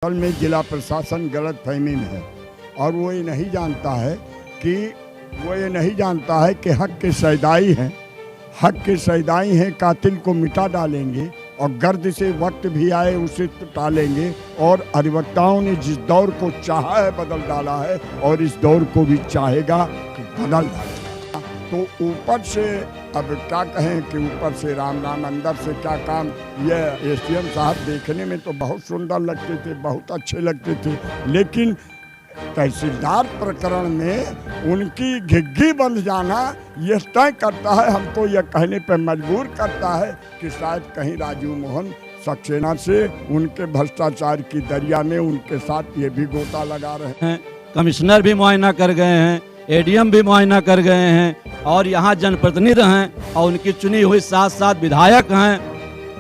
असल में जिला प्रशासन गलतफहमी में है और वो ये नहीं जानता है कि हक के सैदाई हैं, कातिल को मिटा डालेंगे और गर्द से वक्त भी आए उसे टालेंगे। और अधिवक्ताओं ने जिस दौर को चाहा है बदल डाला है और इस दौर को भी चाहेगा कि बदल डालेगा। तो ऊपर से अब क्या कहें कि ऊपर से राम राम, अंदर से क्या काम। ये एसडीएम साहब देखने में तो बहुत सुंदर लगते थे, बहुत अच्छे लगते थे, लेकिन तहसीलदार प्रकरण में उनकी घिग्गी बंद जाना ये तय करता है, हमको यह कहने पर मजबूर करता है कि शायद कहीं राजीव मोहन सक्सेना से उनके भ्रष्टाचार की दरिया में उनके साथ ये भी गोता लगा रहे हैं। कमिश्नर भी मुआयना कर गए हैं, एडीएम भी मुआयना कर गए हैं और यहाँ जनप्रतिनिधि हैं और उनकी चुनी हुई 7 विधायक हैं,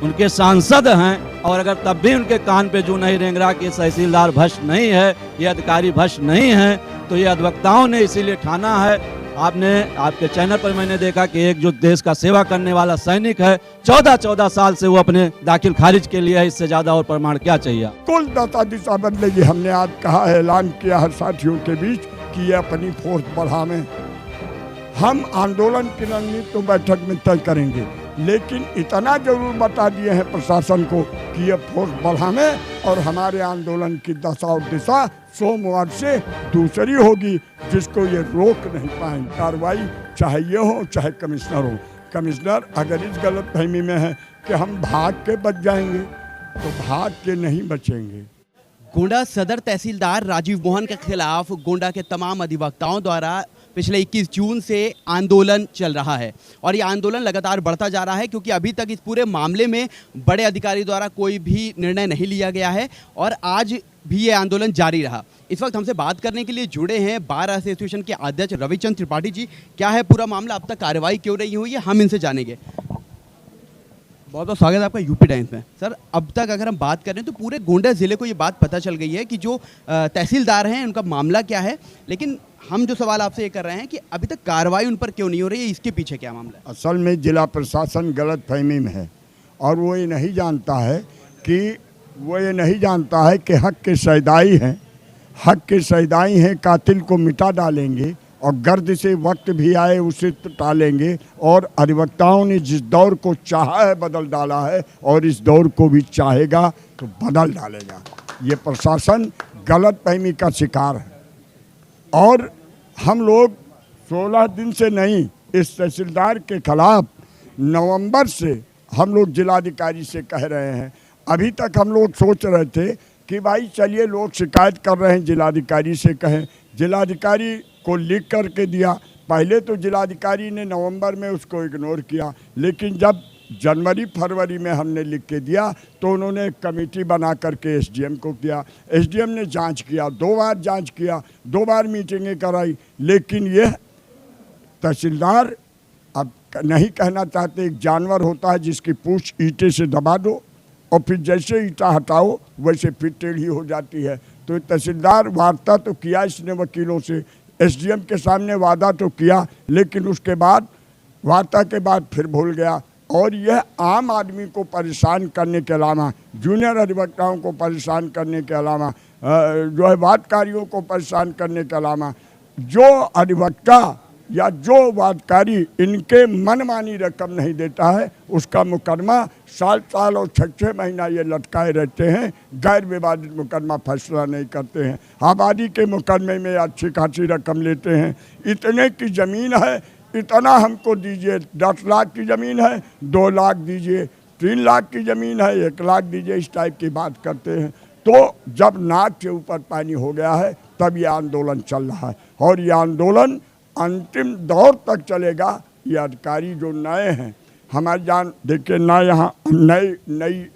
उनके सांसद हैं। और अगर तब भी उनके कान पे जू नहीं रेंग रहा कि तहसीलदार भ्रष्ट नहीं है, ये अधिकारी भ्रष्ट नहीं है, तो ये अधिवक्ताओं ने इसीलिए ठाना है। आपके चैनल पर मैंने देखा कि एक जो देश का सेवा करने वाला सैनिक है, 14 साल से वो अपने दाखिल खारिज के लिए है, इससे ज्यादा और प्रमाण क्या चाहिए। कुल दशा दिशा बदलेगी। हमने आज कहा है, ऐलान किया हर साथियों के बीच कि ये अपनी फोर्स बढ़ावें। हम आंदोलन की रणनीति तो बैठक में तय करेंगे, लेकिन इतना जरूर बता दिए हैं प्रशासन को कि ये फोर्स बढ़ावें और हमारे आंदोलन की दशा और दिशा सोमवार से दूसरी होगी, जिसको ये रोक नहीं पाएंगे। कार्रवाई चाहे ये हो चाहे कमिश्नर हो। कमिश्नर अगर इस गलतफहमी में है कि हम भाग के बच जाएंगे तो भाग के नहीं बचेंगे। गोंडा सदर तहसीलदार राजीव मोहन के खिलाफ गोंडा के तमाम अधिवक्ताओं द्वारा पिछले 21 जून से आंदोलन चल रहा है और ये आंदोलन लगातार बढ़ता जा रहा है, क्योंकि अभी तक इस पूरे मामले में बड़े अधिकारी द्वारा कोई भी निर्णय नहीं लिया गया है और आज भी ये आंदोलन जारी रहा। इस वक्त हमसे बात करने के लिए जुड़े हैं बार एसोसिएशन के अध्यक्ष रविचंद्र त्रिपाठी जी। क्या है पूरा मामला, अब तक कार्रवाई क्यों नहीं हुई है, हम इनसे जानेंगे। बहुत बहुत स्वागत है आपका यूपी टाइम्स में। सर, अब तक अगर हम बात करें तो पूरे गोंडा ज़िले को ये बात पता चल गई है कि जो तहसीलदार हैं उनका मामला क्या है, लेकिन हम जो सवाल आपसे ये कर रहे हैं कि अभी तक कार्रवाई उन पर क्यों नहीं हो रही है, इसके पीछे क्या मामला है। असल में जिला प्रशासन गलतफहमी में है और वो ये नहीं जानता है कि हक के सैदाई हैं, कातिल को मिटा डालेंगे और गर्द से वक्त भी आए उसे टालेंगे। और अधिवक्ताओं ने जिस दौर को चाहा है बदल डाला है और इस दौर को भी चाहेगा तो बदल डालेगा। ये प्रशासन गलतफहमी का शिकार है और हम लोग 16 दिन से नहीं, इस तहसीलदार के खिलाफ नवंबर से हम लोग जिलाधिकारी से कह रहे हैं। अभी तक हम लोग सोच रहे थे कि भाई चलिए, लोग शिकायत कर रहे हैं, जिलाधिकारी से कहें। जिलाधिकारी को लिख करके दिया। पहले तो जिलाधिकारी ने नवंबर में उसको इग्नोर किया, लेकिन जब जनवरी फरवरी में हमने लिख के दिया तो उन्होंने एक कमेटी बना करके एसडीएम को किया। एसडीएम ने जांच किया, 2 बार जांच किया, 2 बार मीटिंगें कराई, लेकिन यह तहसीलदार अब नहीं कहना चाहते। एक जानवर होता है जिसकी पूंछ ईंटे से दबा दो और फिर जैसे ईंटा हटाओ वैसे फिर टेढ़ी हो जाती है। तो तहसीलदार वार्ता तो किया इसने वकीलों से, एसडीएम के सामने वादा तो किया, लेकिन उसके बाद वार्ता के बाद फिर भूल गया। और यह आम आदमी को परेशान करने के अलावा, जूनियर अधिवक्ताओं को परेशान करने के अलावा, जो है वादकारियों को परेशान करने के अलावा, जो अधिवक्ता या जो वादकारी इनके मनमानी रकम नहीं देता है उसका मुकदमा साल और 6 महीना ये लटकाए रहते हैं। गैर विवादित मुकदमा फैसला नहीं करते हैं। आबादी के मुकदमे में अच्छी खासी रकम लेते हैं। इतने की ज़मीन है, इतना हमको दीजिए। 10 लाख की ज़मीन है, 2 लाख दीजिए। 3 लाख की ज़मीन है, 1 लाख दीजिए। इस टाइप की बात करते हैं। तो जब नाक के ऊपर पानी हो गया है तब ये आंदोलन चल रहा है और ये आंदोलन अंतिम दौर तक चलेगा। ये अधिकारी जो नए हैं, हमारी जान देखिए ना, यहाँ नई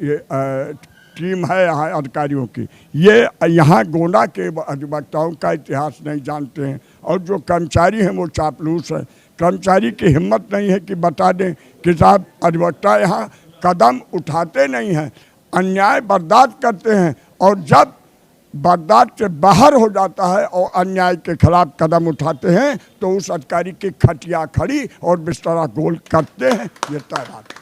टीम है यहाँ अधिकारियों की। ये यहाँ गोंडा के अधिवक्ताओं का इतिहास नहीं जानते हैं और जो कर्मचारी हैं वो चापलूस है। कर्मचारी की हिम्मत नहीं है कि बता दें कि साहब अधिवक्ता यहाँ कदम उठाते नहीं हैं, अन्याय बर्दाश्त करते हैं। और जब बर्दाश्त से बाहर हो जाता है और अन्याय के खिलाफ कदम उठाते हैं तो उस अधिकारी की खटिया खड़ी और बिस्तरा गोल करते हैं। ये तय बात है।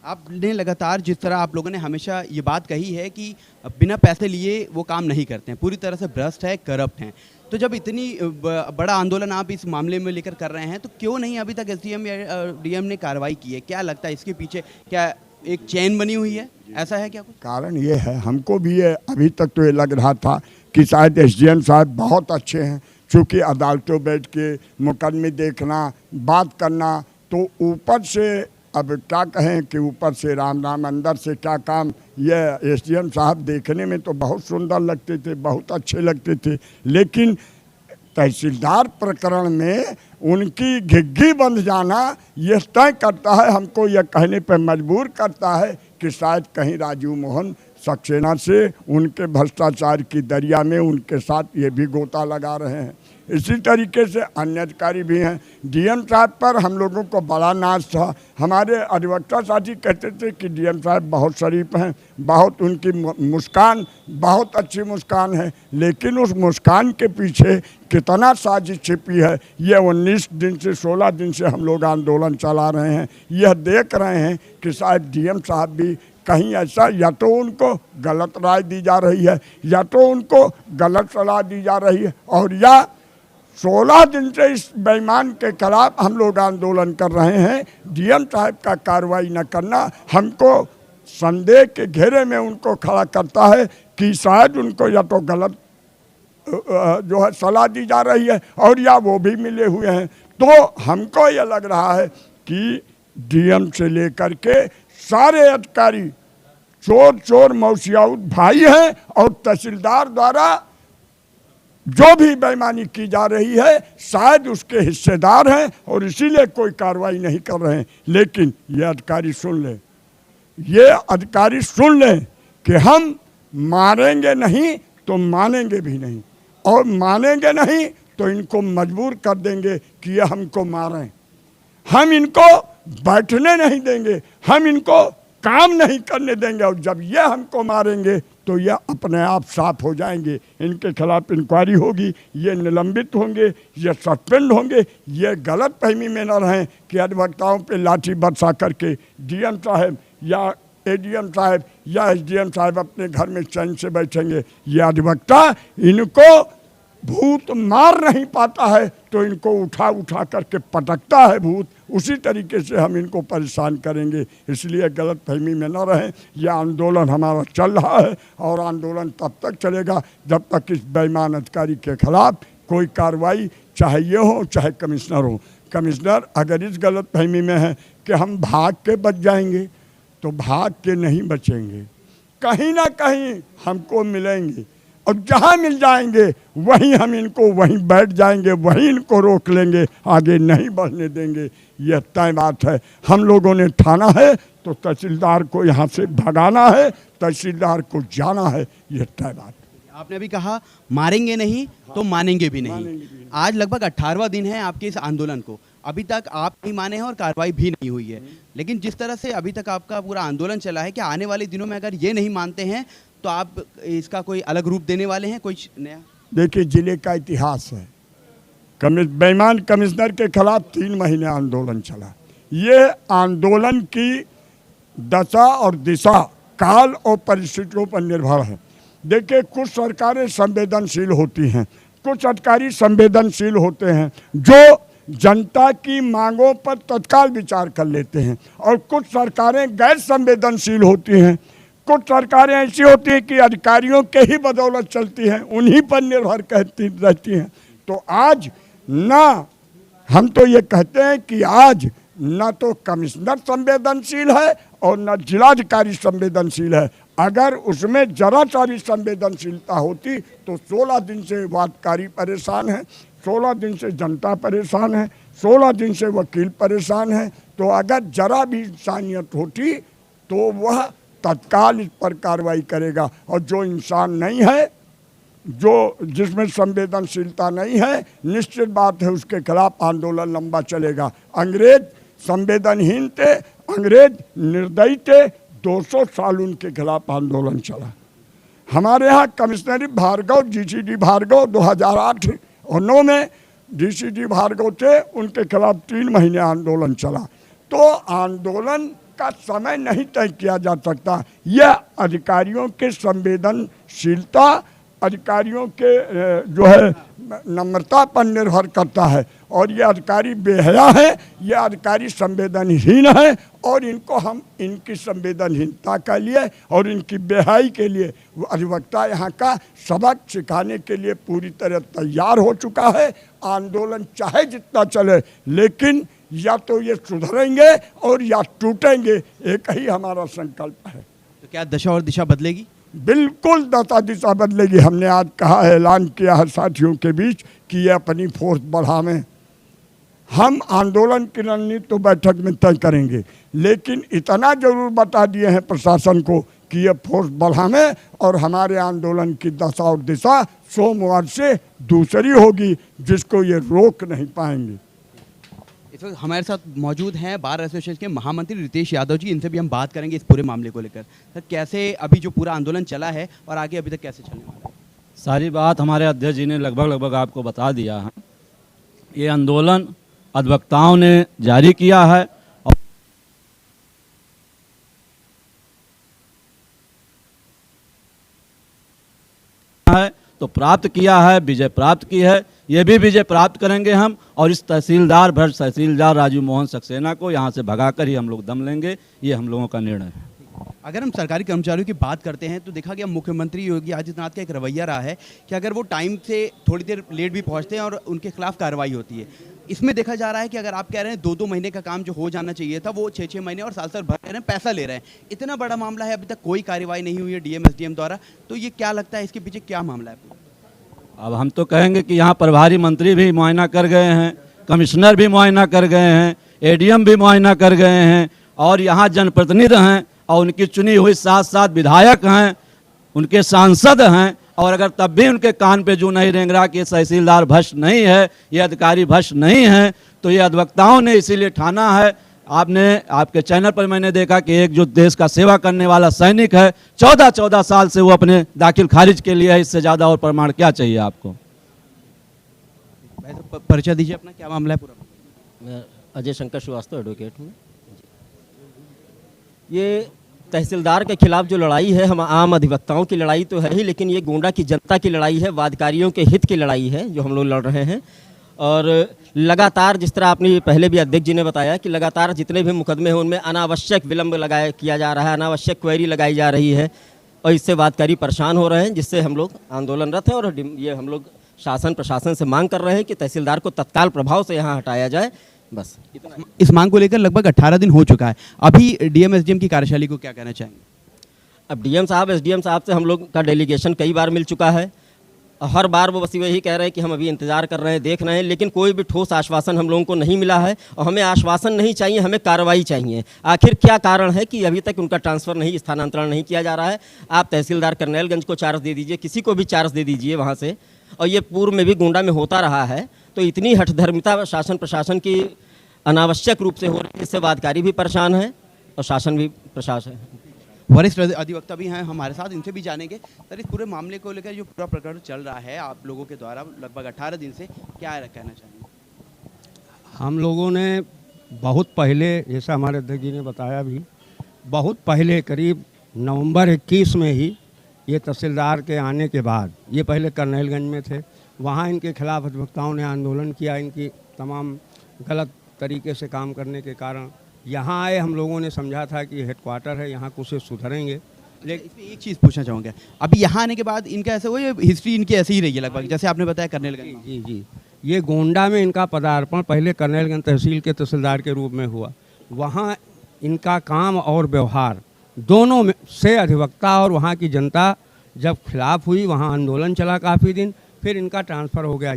आपने लगातार जिस तरह आप लोगों ने हमेशा ये बात कही है कि बिना पैसे लिए वो काम नहीं करते हैं, पूरी तरह से भ्रष्ट है, करप्ट हैं। तो जब इतनी बड़ा आंदोलन आप इस मामले में लेकर कर रहे हैं, तो क्यों नहीं अभी तक एसडीएम या डीएम ने कार्रवाई की है? क्या लगता है इसके पीछे क्या एक चेन बनी हुई है, ऐसा है क्या कुछ? कारण ये है, हमको भी ये अभी तक तो ये लग रहा था कि शायद एसडीएम साहब बहुत अच्छे हैं, क्योंकि अदालतों बैठ के मुकदमे देखना, बात करना, तो ऊपर से अब क्या कहें कि ऊपर से राम राम अंदर से क्या काम। ये एसडीएम साहब देखने में तो बहुत सुंदर लगते थे, बहुत अच्छे लगते थे, लेकिन तहसीलदार प्रकरण में उनकी घिग्गी बंद जाना यह तय करता है, हमको यह कहने पर मजबूर करता है कि शायद कहीं राजीव मोहन सक्सेना से उनके भ्रष्टाचार की दरिया में उनके साथ ये भी गोता लगा रहे हैं। इसी तरीके से अन्य अधिकारी भी हैं। डीएम साहब पर हम लोगों को बड़ा नाज था। हमारे अधिवक्ता साथी कहते थे कि डीएम साहब बहुत शरीफ हैं, बहुत उनकी मुस्कान बहुत अच्छी मुस्कान है, लेकिन उस मुस्कान के पीछे कितना साजिश छिपी है, ये 19 दिन से 16 दिन से हम लोग आंदोलन चला रहे हैं। यह देख रहे हैं कि शायद डीएम साहब भी कहीं ऐसा, या तो उनको गलत राय दी जा रही है, या तो उनको गलत सलाह दी जा रही है, और या 16 दिन से इस बेईमान के खिलाफ हम लोग आंदोलन कर रहे हैं। डीएम साहब का कार्रवाई न करना हमको संदेह के घेरे में उनको खड़ा करता है कि शायद उनको या तो गलत जो है सलाह दी जा रही है, और या वो भी मिले हुए हैं। तो हमको ये लग रहा है कि डीएम से लेकर के सारे अधिकारी चोर चोर मौसियाउद भाई हैं, और तहसीलदार द्वारा जो भी बेईमानी की जा रही है शायद उसके हिस्सेदार हैं, और इसीलिए कोई कार्रवाई नहीं कर रहे हैं। लेकिन ये अधिकारी सुन लें, ये अधिकारी सुन लें कि हम मारेंगे नहीं तो मानेंगे भी नहीं, और मानेंगे नहीं तो इनको मजबूर कर देंगे कि ये हमको मारें। हम इनको बैठने नहीं देंगे, हम इनको काम नहीं करने देंगे, और जब ये हमको मारेंगे तो ये अपने आप साफ हो जाएंगे। इनके खिलाफ इंक्वायरी होगी, ये निलंबित होंगे, ये सस्पेंड होंगे। ये गलत फहमी में न रहें कि अधिवक्ताओं पे लाठी बरसा करके डीएम साहब या एडीएम साहब या एसडीएम साहब अपने घर में चैन से बैठेंगे। ये अधिवक्ता इनको भूत मार नहीं पाता है तो इनको उठा उठा करके पटकता है भूत, उसी तरीके से हम इनको परेशान करेंगे। इसलिए गलत फहमी में न रहें। यह आंदोलन हमारा चल रहा है, और आंदोलन तब तक चलेगा जब तक इस बेईमान अधिकारी के खिलाफ कोई कार्रवाई, चाहे ये हो चाहे कमिश्नर हो। कमिश्नर अगर इस गलत फहमी में है कि हम भाग के बच जाएंगे, तो भाग के नहीं बचेंगे, कहीं ना कहीं हमको मिलेंगे, और जहाँ मिल जाएंगे वहीं हम इनको वहीं बैठ जाएंगे, वहीं इनको रोक लेंगे, आगे नहीं बढ़ने देंगे। यह तय बात है। हम लोगों ने ठाना है तो तहसीलदार को यहाँ से भगाना है, तहसीलदार को जाना है, यह तय बात। आपने अभी कहा मारेंगे नहीं तो मानेंगे भी नहीं। आज लगभग 18वां दिन है आपके इस आंदोलन को, अभी तक आप नहीं माने हैं और कार्रवाई भी नहीं हुई है। लेकिन जिस तरह से अभी तक आपका पूरा आंदोलन चला है, कि आने वाले दिनों में अगर ये नहीं मानते हैं तो आप इसका कोई अलग रूप देने वाले हैं, कोई नया? देखिए, जिले का इतिहास है, बेईमान कमिश्नर के खिलाफ 3 महीने आंदोलन चला। ये आंदोलन की दशा और दिशा काल और परिस्थितियों पर निर्भर है। देखिए, कुछ सरकारें संवेदनशील होती हैं, कुछ अधिकारी संवेदनशील होते हैं जो जनता की मांगों पर तत्काल विचार कर लेते हैं, और कुछ सरकारें गैर संवेदनशील होती हैं। कुछ सरकारें ऐसी होती हैं कि अधिकारियों के ही बदौलत चलती हैं, उन्हीं पर निर्भर कहती रहती हैं। तो आज ना, हम तो ये कहते हैं कि आज न तो कमिश्नर संवेदनशील है और न जिलाधिकारी संवेदनशील है। अगर उसमें जरा सा भी संवेदनशीलता होती तो 16 दिन से वादकारी परेशान है, 16 दिन से जनता परेशान है, 16 दिन से वकील परेशान है। तो अगर जरा भी इंसानियत होती तो वह तत्काल इस पर कार्रवाई करेगा। और जो इंसान नहीं है, जो जिसमें संवेदनशीलता नहीं है, निश्चित बात है उसके खिलाफ आंदोलन लंबा चलेगा। अंग्रेज संवेदनहीन थे, अंग्रेज निर्दयी थे, 200 साल उनके खिलाफ आंदोलन चला। हमारे यहाँ कमिश्नरी भार्गव, जीसीडी भार्गव 2008 और 9 में जीसीडी भार्गव थे, उनके खिलाफ 3 महीने आंदोलन चला। तो आंदोलन का समय नहीं तय किया जा सकता। यह अधिकारियों के संवेदनशीलता, अधिकारियों के जो है नम्रता पर निर्भर करता है। और ये अधिकारी बेहया है, ये अधिकारी संवेदनहीन है, और इनको हम इनकी संवेदनहीनता के लिए और इनकी बेहयाई के लिए वो अधिवक्ता यहाँ का सबक सिखाने के लिए पूरी तरह तैयार हो चुका है। आंदोलन चाहे जितना चले, लेकिन या तो ये सुधरेंगे और या टूटेंगे, एक ही हमारा संकल्प है। तो क्या दशा और दिशा बदलेगी? बिल्कुल दशा दिशा बदलेगी। हमने आज कहा है, ऐलान किया है साथियों के बीच कि ये अपनी फोर्स बढ़ावें। हम आंदोलन की रणनीति तो बैठक में तय करेंगे, लेकिन इतना जरूर बता दिए हैं प्रशासन को कि ये फोर्स बढ़ावें, और हमारे आंदोलन की दशा और दिशा सोमवार से दूसरी होगी, जिसको ये रोक नहीं पाएंगे। इस वक्त हमारे साथ मौजूद हैं बार एसोसिएशन के महामंत्री रितेश यादव जी। इनसे भी हम बात करेंगे इस पूरे मामले को लेकर। सर, कैसे अभी जो पूरा आंदोलन चला है और आगे अभी तक कैसे चलने वाला है? सारी बात हमारे अध्यक्ष जी ने लगभग आपको बता दिया है। ये आंदोलन अधिवक्ताओं ने जारी किया है और तो प्राप्त किया है, विजय प्राप्त की है। ये भी विजय प्राप्त करेंगे हम, और इस तहसीलदार भ्रष्ट तहसीलदार राजीव मोहन सक्सेना को यहाँ से भगाकर ही हम लोग दम लेंगे। ये हम लोगों का निर्णय है। अगर हम सरकारी कर्मचारियों की बात करते हैं तो देखा गया मुख्यमंत्री योगी आदित्यनाथ का एक रवैया रहा है कि अगर वो टाइम से थोड़ी देर लेट भी पहुंचते हैं और उनके खिलाफ कार्रवाई होती है। इसमें देखा जा रहा है कि अगर आप कह रहे हैं 2-2 महीने का काम जो हो जाना चाहिए था, वो 6-6 महीने और साल भर रहे हैं, पैसा ले रहे हैं। इतना बड़ा मामला है, अभी तक कोई कार्रवाई नहीं हुई है डीएम एसडीएम द्वारा। तो ये क्या लगता है, इसके पीछे क्या मामला है? अब हम तो कहेंगे कि यहाँ प्रभारी मंत्री भी मुआयना कर गए हैं, कमिश्नर भी मुआयना कर गए हैं, एडीएम भी मुआयना कर गए हैं, और यहाँ जनप्रतिनिधि हैं और उनकी चुनी हुई 7 विधायक हैं, उनके सांसद हैं, और अगर तब भी उनके कान पे जू नहीं रेंग रहा कि ये तहसीलदार भ्रष्ट नहीं है, ये अधिकारी भ्रष्ट नहीं है, तो ये अधिवक्ताओं ने इसीलिए ठाना है। आपके चैनल पर मैंने देखा कि एक जो देश का सेवा करने वाला सैनिक है, 14 साल से वो अपने दाखिल खारिज के लिए है। इससे ज़्यादा और प्रमाण क्या चाहिए आपको? परिचय दीजिए अपना, क्या मामला है पूरा? मैं अजय शंकर श्रीवास्तव एडवोकेट हूँ। ये तहसीलदार के खिलाफ जो लड़ाई है, हम आम अधिवक्ताओं की लड़ाई तो है ही, लेकिन ये गोंडा की जनता की लड़ाई है, वादकारियों के हित की लड़ाई है जो हम लोग लड़ रहे हैं। और लगातार, जिस तरह आपने पहले भी अध्यक्ष जी ने बताया कि लगातार जितने भी मुकदमे हैं उनमें अनावश्यक विलंब किया जा रहा है, अनावश्यक क्वेरी लगाई जा रही है, और इससे वादकारी परेशान हो रहे हैं, जिससे हम लोग आंदोलनरत हैं। और ये हम लोग शासन प्रशासन से मांग कर रहे हैं कि तहसीलदार को तत्काल प्रभाव से यहाँ हटाया जाए। बस इतना। इस मांग को लेकर लगभग 18 दिन हो चुका है। अभी डीएम एसडीएम की कार्यशैली को क्या कहना चाहेंगे? अब डीएम साहब एसडीएम साहब से हम लोग का डेलीगेशन कई बार मिल चुका है। हर बार वो बस यही कह रहे हैं कि हम अभी इंतज़ार कर रहे हैं, देख रहे हैं, लेकिन कोई भी ठोस आश्वासन हम लोगों को नहीं मिला है। और हमें आश्वासन नहीं चाहिए, हमें कार्रवाई चाहिए। आखिर क्या कारण है कि अभी तक उनका ट्रांसफ़र नहीं, स्थानांतरण नहीं किया जा रहा है? आप तहसीलदार करनैलगंज को चार्ज दे दीजिए, किसी को भी चार्ज दे दीजिए वहाँ से। और ये पूर्व में भी गोंडा में होता रहा है। तो इतनी हठधर्मिता शासन प्रशासन की अनावश्यक रूप से हो रही है, इससे वादकारी भी परेशान है और शासन भी प्रशासन। वरिष्ठ अधिवक्ता भी हैं हमारे साथ, इनसे भी जानेंगे। सर, इस पूरे मामले को लेकर जो पूरा प्रकरण चल रहा है आप लोगों के द्वारा लगभग 18 दिन से, क्या कहना चाहेंगे? हम लोगों ने बहुत पहले, जैसा हमारे अध्यक्ष जी ने बताया भी, बहुत पहले करीब नवंबर 21 में ही ये तहसीलदार के आने के बाद, ये पहले करनैलगंज में थे, वहाँ इनके खिलाफ अधिवक्ताओं ने आंदोलन किया। इनकी तमाम गलत तरीके से काम करने के कारण यहाँ आए। हम लोगों ने समझा था कि हेडक्वार्टर है, यहाँ कुछ सुधरेंगे। लेकिन इसमें एक चीज़ पूछना चाहूँगा, अभी यहाँ आने के बाद इनका ऐसा हुआ, ये हिस्ट्री इनकी ऐसी ही रही है लगभग, जैसे आपने बताया करनैलगंज? जी, ये गोंडा में इनका पदार्पण पहले करनैलगंज तहसील के तहसीलदार के रूप में हुआ। वहाँ इनका काम और व्यवहार दोनों में से अधिवक्ता और वहाँ की जनता जब खिलाफ हुई, वहाँ आंदोलन चला काफ़ी दिन, फिर इनका ट्रांसफ़र हो गया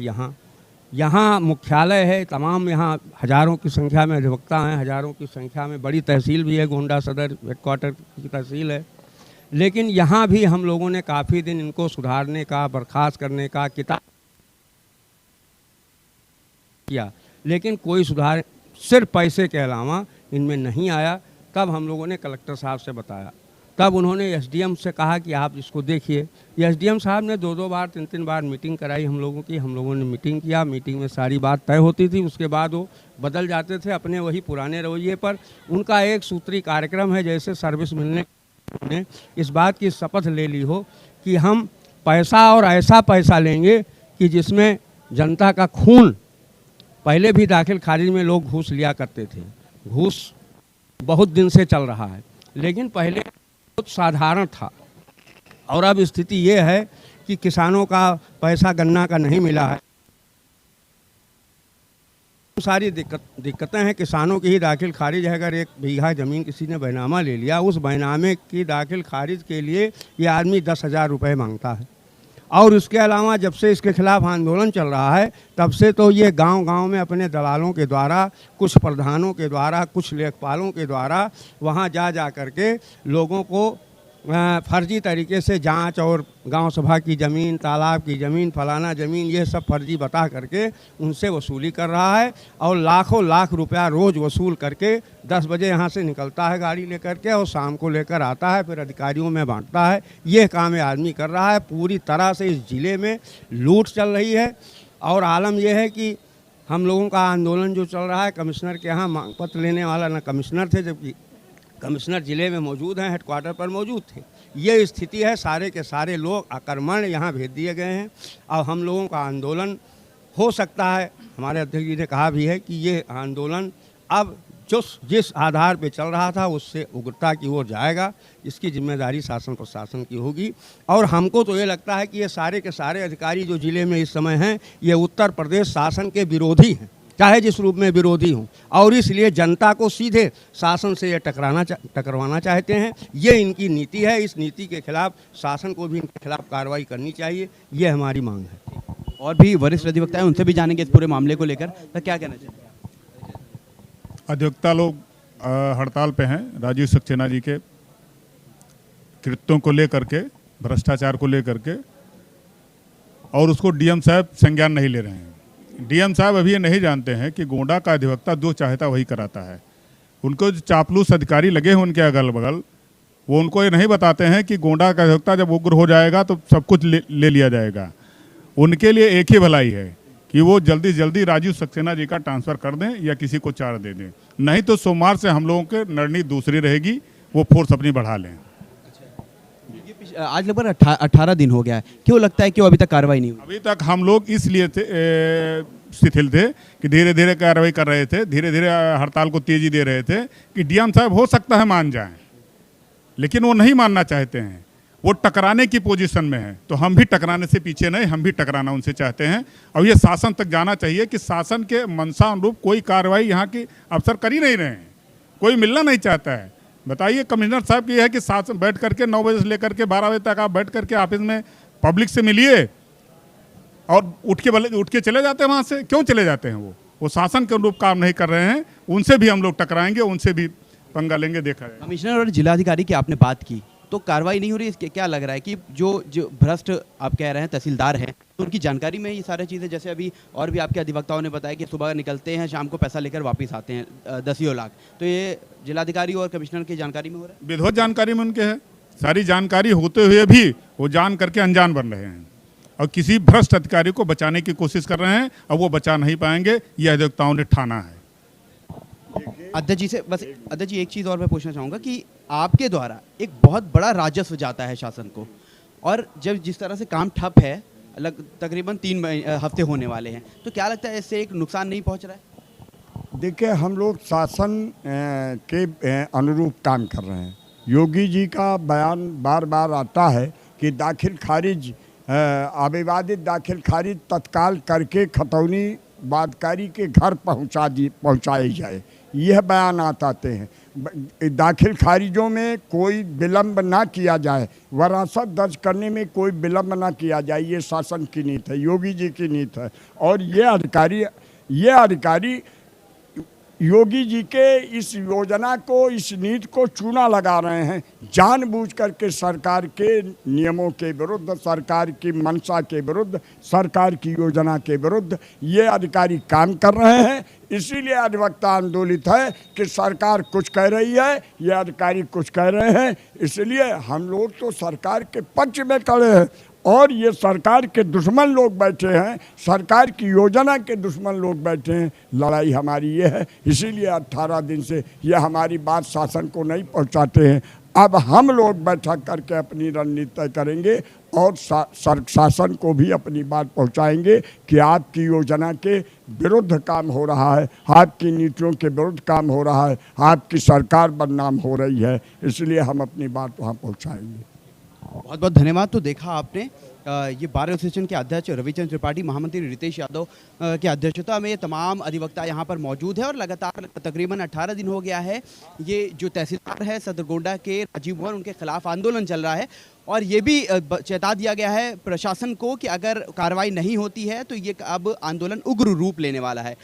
यहाँ मुख्यालय है। तमाम यहाँ हज़ारों की संख्या में अधिवक्ता हैं, हज़ारों की संख्या में बड़ी तहसील भी है, गोंडा सदर हेडक्वार्टर की तहसील है। लेकिन यहाँ भी हम लोगों ने काफ़ी दिन इनको सुधारने का, बर्खास्त करने का किताब किया, लेकिन कोई सुधार सिर्फ पैसे के अलावा इनमें नहीं आया। तब हम लोगों ने कलेक्टर साहब से बताया, तब उन्होंने एसडीएम से कहा कि आप इसको देखिए। एसडीएम साहब ने 2-2 बार 3-3 बार मीटिंग कराई हम लोगों की। हम लोगों ने मीटिंग किया, मीटिंग में सारी बात तय होती थी, उसके बाद वो बदल जाते थे अपने वही पुराने रवैये पर। उनका एक सूत्री कार्यक्रम है, जैसे सर्विस मिलने ने इस बात की शपथ ले ली हो कि हम पैसा और ऐसा पैसा लेंगे कि जिसमें जनता का खून, पहले भी दाखिल खारिज में लोग घूस लिया करते थे, घूस बहुत दिन से चल रहा है, लेकिन पहले बहुत साधारण था। और अब स्थिति ये है कि किसानों का पैसा गन्ना का नहीं मिला है। सारी दिक्कतें हैं किसानों की ही दाखिल खारिज है। अगर 1 बीघा ज़मीन किसी ने बैनामा ले लिया, उस बैनामे की दाखिल खारिज के लिए ये आदमी 10,000 रुपये मांगता है। और उसके अलावा जब से इसके खिलाफ आंदोलन चल रहा है तब से तो ये गांव-गांव में अपने दलालों के द्वारा, कुछ प्रधानों के द्वारा, कुछ लेखपालों के द्वारा वहाँ जा करके लोगों को फर्जी तरीके से जांच और गांव सभा की ज़मीन, तालाब की ज़मीन, फलाना ज़मीन, ये सब फर्जी बता करके उनसे वसूली कर रहा है। और लाखों लाख रुपया रोज़ वसूल करके 10 बजे यहाँ से निकलता है गाड़ी लेकर के और शाम को लेकर आता है, फिर अधिकारियों में बांटता है। ये काम ये आदमी कर रहा है। पूरी तरह से इस ज़िले में लूट चल रही है। और आलम यह है कि हम लोगों का आंदोलन जो चल रहा है, कमिश्नर के यहाँ मांग पत्र लेने वाला न कमिश्नर थे, जबकि कमिश्नर ज़िले में मौजूद हैं, हेडक्वार्टर पर मौजूद थे। ये स्थिति है, सारे के सारे लोग आक्रमण यहाँ भेज दिए गए हैं। अब हम लोगों का आंदोलन हो सकता है, हमारे अध्यक्ष जी ने कहा भी है कि ये आंदोलन अब जिस आधार पे चल रहा था उससे उग्रता की ओर जाएगा। इसकी जिम्मेदारी शासन प्रशासन की होगी। और हमको तो ये लगता है कि ये सारे के सारे अधिकारी जो ज़िले में इस समय हैं, ये उत्तर प्रदेश शासन के विरोधी हैं, चाहे जिस रूप में विरोधी हों। और इसलिए जनता को सीधे शासन से ये टकराना चाहते हैं। ये इनकी नीति है। इस नीति के खिलाफ शासन को भी इनके खिलाफ कार्रवाई करनी चाहिए, ये हमारी मांग है। और भी वरिष्ठ अधिवक्ता हैं, उनसे भी जानेंगे इस पूरे मामले को लेकर। तो क्या कहना चाहिए? अधिवक्ता लोग हड़ताल पे हैं राजीव सक्सेना जी के कृत्यों को लेकर के, भ्रष्टाचार को लेकर के, और उसको डीएम साहब संज्ञान नहीं ले रहे हैं। डीएम साहब अभी ये नहीं जानते हैं कि गोंडा का अधिवक्ता जो चाहता वही कराता है। उनको जो चापलूस अधिकारी लगे हैं उनके अगल बगल, वो उनको ये नहीं बताते हैं कि गोंडा का अधिवक्ता जब उग्र हो जाएगा तो सब कुछ ले लिया जाएगा। उनके लिए एक ही भलाई है कि वो जल्दी से जल्दी राजीव सक्सेना जी का ट्रांसफ़र कर दें या किसी को चार्ज दे दें, नहीं तो सोमवार से हम लोगों के रणनीति दूसरी रहेगी, वो फोर्स अपनी बढ़ा लें। आज लगभग 18 दिन हो गया है, क्यों लगता है क्यों अभी तक कार्रवाई नहीं हुई? अभी तक हम लोग इसलिए शिथिल थे कि धीरे धीरे कार्रवाई कर रहे थे, धीरे धीरे हड़ताल को तेजी दे रहे थे कि डीएम साहब हो सकता है मान जाएं, लेकिन वो नहीं मानना चाहते हैं। वो टकराने की पोजीशन में है, तो हम भी टकराने से पीछे नहीं, हम भी टकराना उनसे चाहते हैं। और ये शासन तक जाना चाहिए कि शासन के मंशा अनुरूप कोई कार्रवाई यहाँ की अफसर कर ही नहीं रहे हैं, कोई मिलना नहीं चाहता है। बताइए, कमिश्नर साहब की है कि शासन बैठ करके 9 बजे से लेकर के 12 बजे तक आप बैठ करके ऑफिस में पब्लिक से मिलिए और उठ के चले जाते हैं वहाँ से। क्यों चले जाते हैं? वो शासन के अनुरूप काम नहीं कर रहे हैं। उनसे भी हम लोग टकराएंगे, उनसे भी पंगा लेंगे, देखा जाएगा। कमिश्नर और जिलाधिकारी की आपने बात की, तो कार्रवाई नहीं हो रही, इसके क्या लग रहा है कि जो भ्रष्ट आप कह रहे हैं तहसीलदार हैं, तो उनकी जानकारी में ये सारी चीज़ें, जैसे अभी और भी आपके अधिवक्ताओं ने बताया कि सुबह निकलते हैं, शाम को पैसा लेकर वापस आते हैं 10 लाख, तो ये जिलाधिकारी और कमिश्नर की जानकारी में हो रहा है? विधिवत जानकारी में उनके है। सारी जानकारी होते हुए भी वो जान करके अनजान बन रहे हैं और किसी भ्रष्ट अधिकारी को बचाने की कोशिश कर रहे हैं, और वो बचा नहीं पाएंगे, ये अधिवक्ताओं ने ठाना है। अध्यक्ष जी से बस, अध्यक्ष जी एक चीज़ और मैं पूछना चाहूँगा कि आपके द्वारा एक बहुत बड़ा राजस्व जाता है शासन को, और जब जिस तरह से काम ठप है, तकरीबन 3 हफ्ते होने वाले हैं, तो क्या लगता है इससे एक नुकसान नहीं पहुँच रहा है? देखिए, हम लोग शासन के अनुरूप काम कर रहे हैं। योगी जी का बयान बार बार आता है कि दाखिल खारिज, अविवादित दाखिल खारिज तत्काल करके खतौनी वादकारी के घर पहुंचाई जाए, यह बयान आते हैं। दाखिल खारिजों में कोई विलम्ब ना किया जाए, वरासत दर्ज करने में कोई विलम्ब ना किया जाए, ये शासन की नीति है, योगी जी की नीति है। और ये अधिकारी योगी जी के इस योजना को, इस नीति को चूना लगा रहे हैं, जानबूझ करके सरकार के नियमों के विरुद्ध, सरकार की मंशा के विरुद्ध, सरकार की योजना के विरुद्ध ये अधिकारी काम कर रहे हैं। इसीलिए अधिवक्ता आंदोलित है कि सरकार कुछ कह रही है, ये अधिकारी कुछ कह रहे हैं। इसलिए हम लोग तो सरकार के पक्ष में खड़े हैं और ये सरकार के दुश्मन लोग बैठे हैं, सरकार की योजना के दुश्मन लोग बैठे हैं। लड़ाई हमारी ये है। इसीलिए 18 दिन से ये हमारी बात शासन को नहीं पहुंचाते हैं। अब हम लोग बैठक करके अपनी रणनीति तय करेंगे और शासन को भी अपनी बात पहुंचाएंगे कि आपकी योजना के विरुद्ध काम हो रहा है, आपकी नीतियों के विरुद्ध काम हो रहा है, आपकी सरकार बदनाम हो रही है। इसलिए हम अपनी बात वहाँ पहुँचाएंगे। बहुत बहुत धन्यवाद। तो देखा आपने ये बार एसोसिएशन के अध्यक्ष रविचंद्र त्रिपाठी, महामंत्री रितेश यादव की अध्यक्षता में ये तमाम अधिवक्ता यहाँ पर मौजूद है और लगातार तकरीबन 18 दिन हो गया है ये जो तहसीलदार है सदर गोंडा के राजीव भवन, उनके खिलाफ आंदोलन चल रहा है। और ये भी चेता दिया गया है प्रशासन को कि अगर कार्रवाई नहीं होती है तो ये अब आंदोलन उग्र रूप लेने वाला है।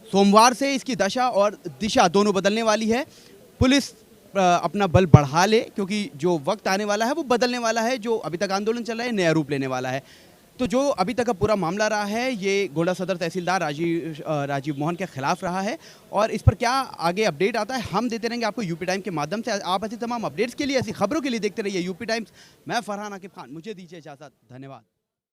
सोमवार से इसकी दशा और दिशा दोनों बदलने वाली है। पुलिस अपना बल बढ़ा ले क्योंकि जो वक्त आने वाला है वो बदलने वाला है। जो अभी तक आंदोलन चल रहा है नया रूप लेने वाला है। तो जो अभी तक का पूरा मामला रहा है ये गोंडा सदर तहसीलदार राजीव मोहन के खिलाफ रहा है और इस पर क्या आगे अपडेट आता है हम देते रहेंगे आपको यूपी टाइम के माध्यम से। आप ऐसी तमाम अपडेट्स के लिए, ऐसी खबरों के लिए देखते रहिए यूपी टाइम्स। मैं फरहान आकिब खान, मुझे दीजिए इजाज़त। धन्यवाद।